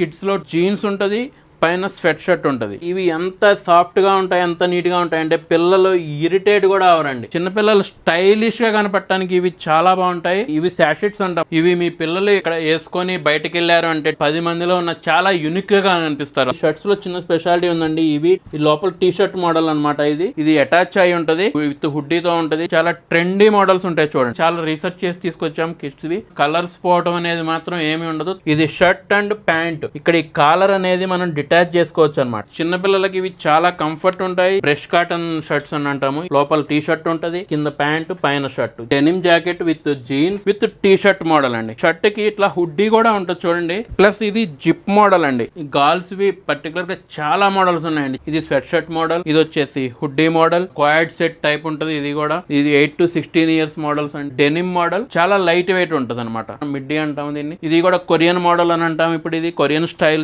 Kids లో jeans ఉంటది, పైన స్వెట్ షర్ట్ ఉంటది. ఇవి ఎంత సాఫ్ట్ గా ఉంటాయి, ఎంత నీట్ గా ఉంటాయి అంటే పిల్లలు ఇరిటేట్ కూడా అవరండి. చిన్నపిల్లలు స్టైలిష్ గా కనపడటానికి ఇవి చాలా బాగుంటాయి. ఇవి శాషెట్స్ అంటాం. ఇవి మీ పిల్లలు ఇక్కడ వేసుకొని బయటకు వెళ్ళారు అంటే 10 మందిలో ఉన్న చాలా యూనిక్ గా అనిపిస్తారు. షర్ట్స్ లో చిన్న స్పెషాలిటీ ఉందండి. ఇవి లోపల టీ షర్ట్ మోడల్ అనమాట. ఇది అటాచ్ అయి ఉంటది, విత్ హుడ్డీతో ఉంటది. చాలా ట్రెండీ మోడల్స్ ఉంటాయి చూడండి. చాలా రీసెర్చ్ చేసి తీసుకొచ్చాం కిడ్స్ వి. కలర్స్ పోవటం అనేది మాత్రం ఏమి ఉండదు. ఇది షర్ట్ అండ్ ప్యాంట్. ఇక్కడ ఈ కాలర్ అనేది మనం అటాచ్ చేసుకోవచ్చు అనమాట. చిన్న పిల్లలకి ఇవి చాలా కంఫర్ట్ ఉంటాయి. బ్రష్ కాటన్ షర్ట్స్ అని అంటాము. లోపల టీ షర్ట్ ఉంటది, కింద ప్యాంట్, పైన shirt. Denim jacket with jeans with T shirt model అండి. షర్ట్ కి ఇట్లా హుడ్డీ కూడా ఉంటుంది చూడండి. ప్లస్ ఇది జిప్ మోడల్ అండి. ఈ గర్ల్స్ వి పర్టికులర్ గా చాలా మోడల్స్ ఉన్నాయండి. ఇది స్వెట్ షర్ట్ మోడల్, ఇది వచ్చేసి hoodie model, quad set type ఉంటది. ఇది కూడా ఇది 8 to 16 years మోడల్స్ అండి. డెనిమ్ మోడల్ చాలా లైట్ వెయిట్ ఉంటది అనమాట. మిడ్డీ అంటాం దీన్ని. ఇది కూడా కొరియన్ మోడల్ అని అంటాం. ఇప్పుడు ఇది కొరియన్ స్టైల్